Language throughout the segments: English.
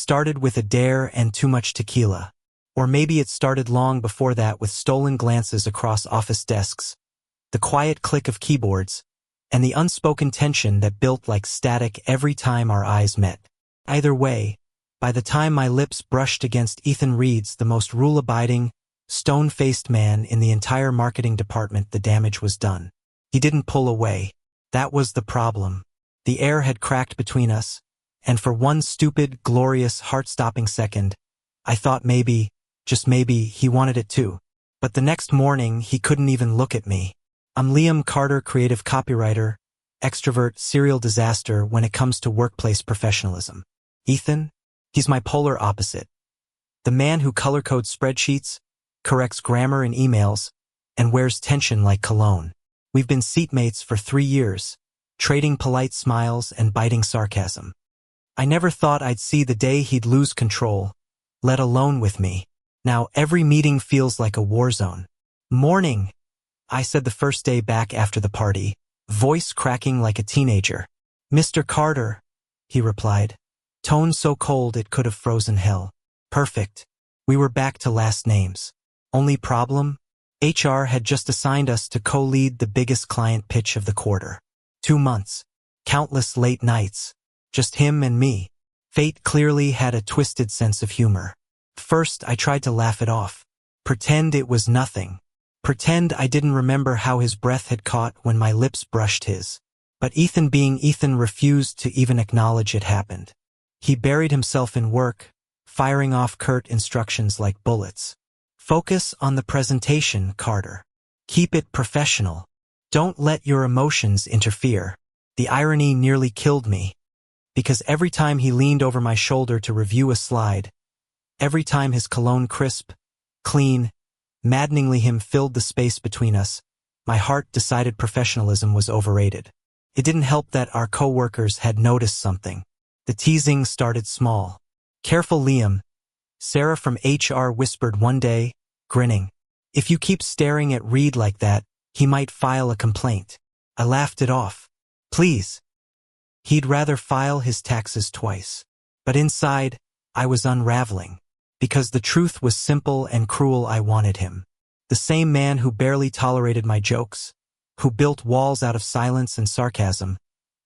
started with a dare and too much tequila. Or maybe it started long before that with stolen glances across office desks, the quiet click of keyboards, and the unspoken tension that built like static every time our eyes met. Either way, by the time my lips brushed against Ethan Reed's, the most rule-abiding, stone-faced man in the entire marketing department, the damage was done. He didn't pull away. That was the problem. The air had cracked between us, and for one stupid, glorious, heart-stopping second, I thought maybe, just maybe, he wanted it too. But the next morning, he couldn't even look at me. I'm Liam Carter, creative copywriter, extrovert, serial disaster when it comes to workplace professionalism. Ethan? He's my polar opposite. The man who color-codes spreadsheets, corrects grammar in emails, and wears tension like cologne. We've been seatmates for 3 years, trading polite smiles and biting sarcasm. I never thought I'd see the day he'd lose control, let alone with me. Now every meeting feels like a war zone. Morning, I said the first day back after the party, voice cracking like a teenager. Mr. Carter, he replied, tone so cold it could have frozen hell. Perfect. We were back to last names. Only problem? HR had just assigned us to co-lead the biggest client pitch of the quarter. 2 months. Countless late nights. Just him and me. Fate clearly had a twisted sense of humor. First, I tried to laugh it off. Pretend it was nothing. Pretend I didn't remember how his breath had caught when my lips brushed his. But Ethan, being Ethan, refused to even acknowledge it happened. He buried himself in work, firing off curt instructions like bullets. Focus on the presentation, Carter. Keep it professional. Don't let your emotions interfere. The irony nearly killed me, because every time he leaned over my shoulder to review a slide, every time his cologne crisp, clean, maddeningly him filled the space between us, my heart decided professionalism was overrated. It didn't help that our co-workers had noticed something. The teasing started small. Careful, Liam, Sarah from HR whispered one day, grinning. If you keep staring at Reed like that, he might file a complaint. I laughed it off. Please. He'd rather file his taxes twice. But inside, I was unraveling. Because the truth was simple and cruel. I wanted him. The same man who barely tolerated my jokes, who built walls out of silence and sarcasm,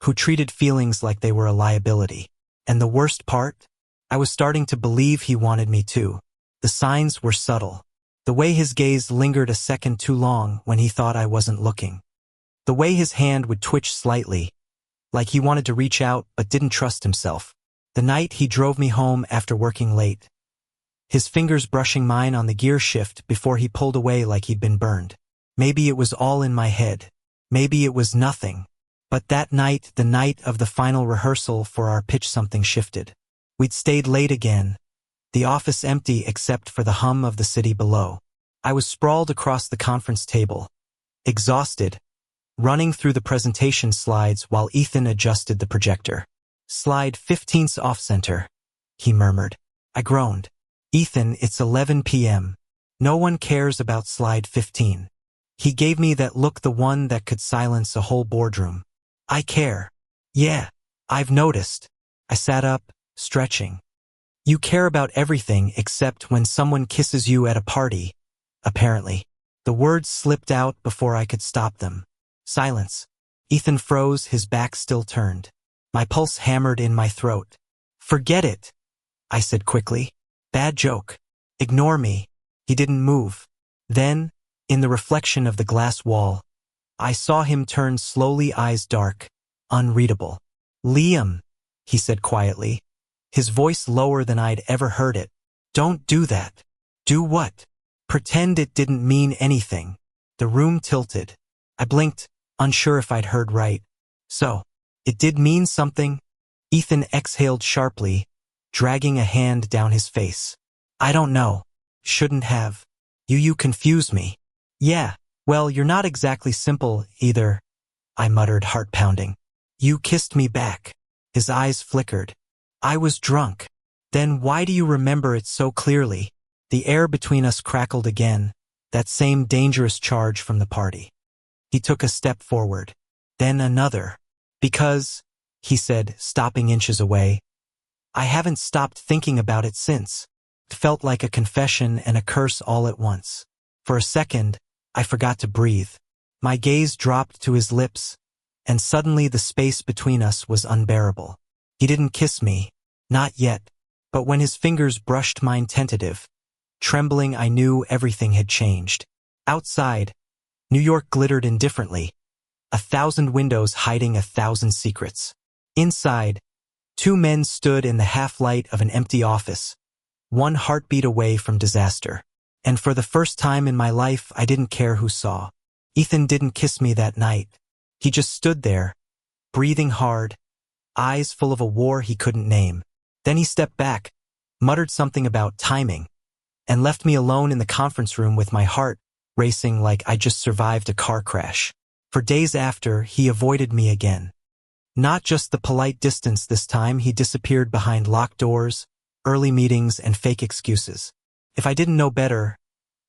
who treated feelings like they were a liability. And the worst part? I was starting to believe he wanted me too. The signs were subtle. The way his gaze lingered a second too long when he thought I wasn't looking. The way his hand would twitch slightly, like he wanted to reach out but didn't trust himself. The night he drove me home after working late, his fingers brushing mine on the gear shift before he pulled away like he'd been burned. Maybe it was all in my head. Maybe it was nothing. But that night, the night of the final rehearsal for our pitch, something shifted. We'd stayed late again, the office empty except for the hum of the city below. I was sprawled across the conference table, exhausted, running through the presentation slides while Ethan adjusted the projector. Slide 15's off-center, he murmured. I groaned. Ethan, it's 11 p.m. No one cares about slide 15. He gave me that look, the one that could silence a whole boardroom. I care. Yeah, I've noticed. I sat up, stretching. You care about everything except when someone kisses you at a party, apparently. The words slipped out before I could stop them. Silence. Ethan froze, his back still turned. My pulse hammered in my throat. Forget it, I said quickly. Bad joke. Ignore me. He didn't move. Then, in the reflection of the glass wall, I saw him turn slowly, eyes dark, unreadable. Liam, he said quietly, his voice lower than I'd ever heard it. Don't do that. Do what? Pretend it didn't mean anything. The room tilted. I blinked, unsure if I'd heard right. So, it did mean something? Ethan exhaled sharply, dragging a hand down his face. I don't know. Shouldn't have. You confuse me. Yeah, well, you're not exactly simple either, I muttered, heart pounding. You kissed me back. His eyes flickered. I was drunk. Then why do you remember it so clearly? The air between us crackled again, that same dangerous charge from the party. He took a step forward, then another. Because, he said, stopping inches away, I haven't stopped thinking about it since. It felt like a confession and a curse all at once. For a second, I forgot to breathe. My gaze dropped to his lips, and suddenly the space between us was unbearable. He didn't kiss me, not yet, but when his fingers brushed mine tentative, trembling, I knew everything had changed. Outside, New York glittered indifferently, 1,000 windows hiding 1,000 secrets. Inside, two men stood in the half-light of an empty office, one heartbeat away from disaster. And for the first time in my life, I didn't care who saw. Ethan didn't kiss me that night. He just stood there, breathing hard, eyes full of a war he couldn't name. Then he stepped back, muttered something about timing, and left me alone in the conference room with my heart racing like I just survived a car crash. For days after, he avoided me again. Not just the polite distance this time, he disappeared behind locked doors, early meetings, and fake excuses. If I didn't know better,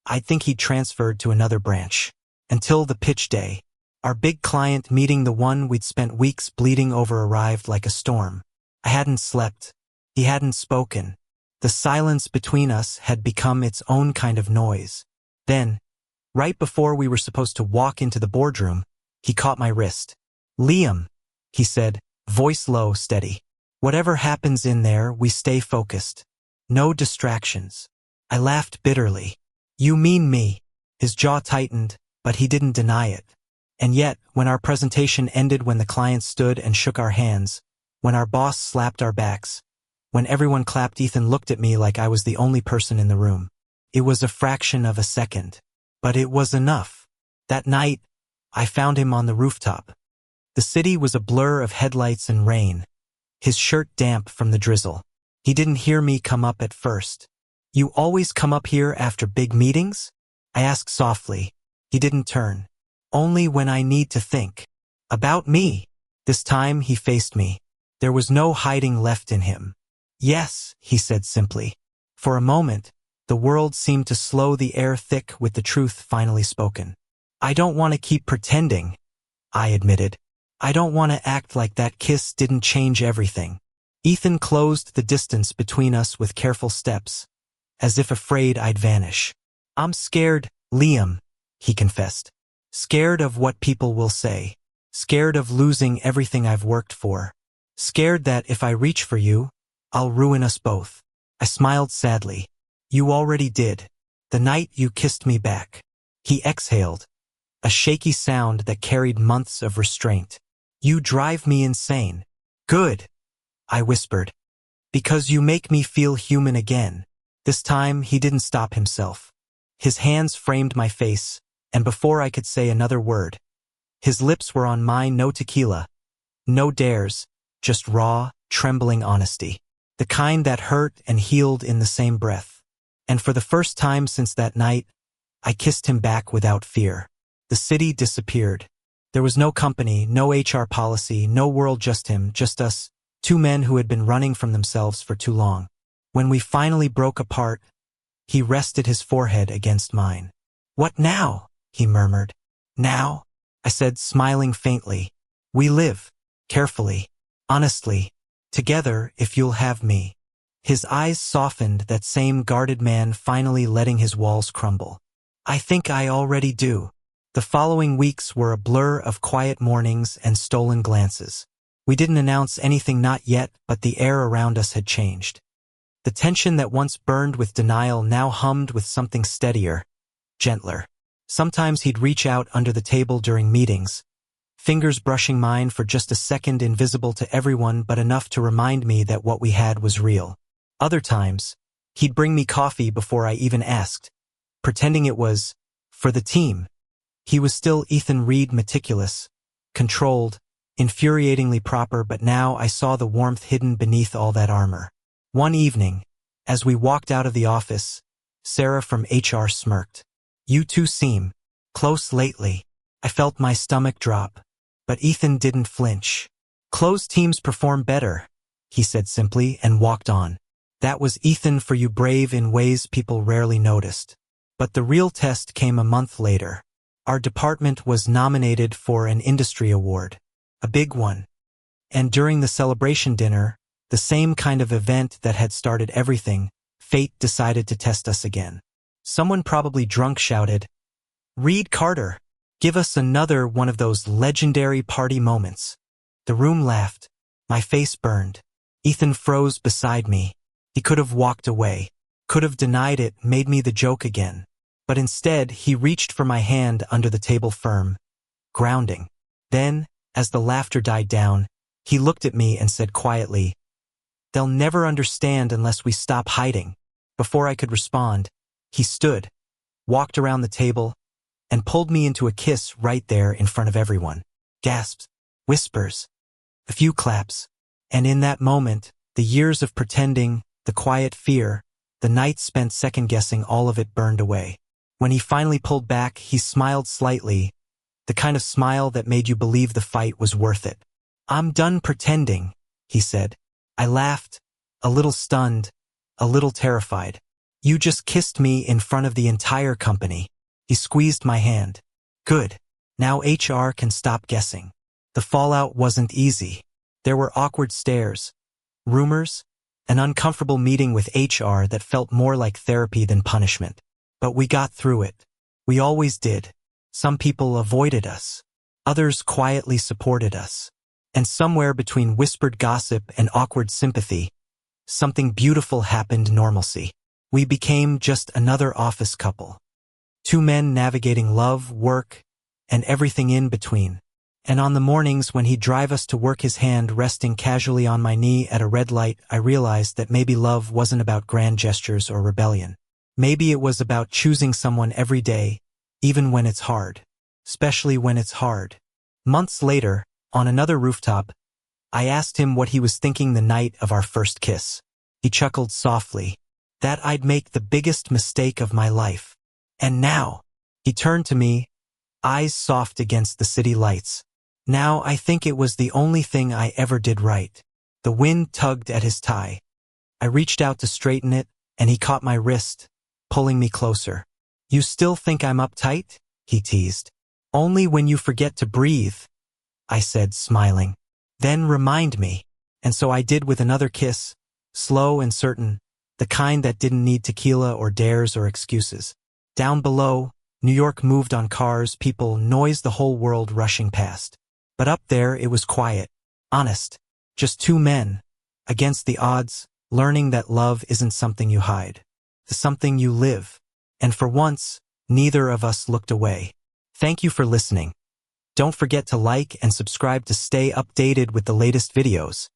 I'd think he'd transferred to another branch. Until the pitch day. Our big client meeting, the one we'd spent weeks bleeding over, arrived like a storm. I hadn't slept. He hadn't spoken. The silence between us had become its own kind of noise. Then, right before we were supposed to walk into the boardroom, he caught my wrist. "Liam," he said, voice low, steady. "Whatever happens in there, we stay focused. No distractions." I laughed bitterly. "You mean me?" His jaw tightened, but he didn't deny it. And yet, when our presentation ended, when the client stood and shook our hands, when our boss slapped our backs, when everyone clapped, Ethan looked at me like I was the only person in the room. It was a fraction of a second, but it was enough. That night, I found him on the rooftop. The city was a blur of headlights and rain, his shirt damp from the drizzle. He didn't hear me come up at first. "You always come up here after big meetings?" I asked softly. He didn't turn. "Only when I need to think." "About me?" This time he faced me. There was no hiding left in him. "Yes," he said simply. For a moment, the world seemed to slow, the air thick with the truth finally spoken. "I don't want to keep pretending," I admitted. "I don't want to act like that kiss didn't change everything." Ethan closed the distance between us with careful steps, as if afraid I'd vanish. "I'm scared, Liam," he confessed. "Scared of what people will say. Scared of losing everything I've worked for. Scared that if I reach for you, I'll ruin us both." I smiled sadly. "You already did. The night you kissed me back." He exhaled, a shaky sound that carried months of restraint. "You drive me insane." "Good," I whispered. "Because you make me feel human again." This time, he didn't stop himself. His hands framed my face, and before I could say another word, his lips were on mine. No tequila, no dares, just raw, trembling honesty. The kind that hurt and healed in the same breath. And for the first time since that night, I kissed him back without fear. The city disappeared. There was no company, no HR policy, no world, just him, just us, two men who had been running from themselves for too long. When we finally broke apart, he rested his forehead against mine. "What now?" he murmured. "Now?" I said, smiling faintly. "We live, carefully, honestly, together if you'll have me." His eyes softened, that same guarded man finally letting his walls crumble. "I think I already do." The following weeks were a blur of quiet mornings and stolen glances. We didn't announce anything, not yet, but the air around us had changed. The tension that once burned with denial now hummed with something steadier, gentler. Sometimes he'd reach out under the table during meetings, fingers brushing mine for just a second, invisible to everyone but enough to remind me that what we had was real. Other times, he'd bring me coffee before I even asked, pretending it was for the team. He was still Ethan Reed, meticulous, controlled, infuriatingly proper, but now I saw the warmth hidden beneath all that armor. One evening, as we walked out of the office, Sarah from HR smirked. "You two seem close lately." I felt my stomach drop, but Ethan didn't flinch. "Closed teams perform better," he said simply and walked on. That was Ethan for you, brave in ways people rarely noticed. But the real test came a month later. Our department was nominated for an industry award, a big one. And during the celebration dinner, The same kind of event that had started everything. Fate decided to test us again. Someone probably drunk shouted, "Reed Carter, give us another one of those legendary party moments." The room laughed. My face burned. Ethan froze beside me. He could have walked away, could have denied it, made me the joke again. But instead, he reached for my hand under the table firm, grounding. Then, as the laughter died down, he looked at me and said quietly, "They'll never understand unless we stop hiding." Before I could respond, he stood, walked around the table, and pulled me into a kiss right there in front of everyone. Gasps, whispers, a few claps. And in that moment, the years of pretending, the quiet fear, the nights spent second-guessing, all of it burned away. When he finally pulled back, he smiled slightly, the kind of smile that made you believe the fight was worth it. "I'm done pretending," he said. I laughed, a little stunned, a little terrified. "You just kissed me in front of the entire company." He squeezed my hand. "Good. Now HR can stop guessing." The fallout wasn't easy. There were awkward stares, rumors, an uncomfortable meeting with HR that felt more like therapy than punishment. But we got through it. We always did. Some people avoided us. Others quietly supported us. And somewhere between whispered gossip and awkward sympathy, something beautiful happened: normalcy. We became just another office couple. Two men navigating love, work, and everything in between. And on the mornings when he'd drive us to work, his hand resting casually on my knee at a red light, I realized that maybe love wasn't about grand gestures or rebellion. Maybe it was about choosing someone every day, even when it's hard. Especially when it's hard. Months later, on another rooftop, I asked him what he was thinking the night of our first kiss. He chuckled softly, that I'd make the biggest mistake of my life. And now, he turned to me, eyes soft against the city lights. Now I think it was the only thing I ever did right. The wind tugged at his tie. I reached out to straighten it, and he caught my wrist, pulling me closer. "You still think I'm uptight?" he teased. "Only when you forget to breathe," I said, smiling. "Then remind me." And so I did, with another kiss, slow and certain, the kind that didn't need tequila or dares or excuses. Down below, New York moved on cars, people, noise, the whole world rushing past. But up there it was quiet, honest, just two men, against the odds, learning that love isn't something you hide. It's something you live. And for once, neither of us looked away. Thank you for listening. Don't forget to like and subscribe to stay updated with the latest videos.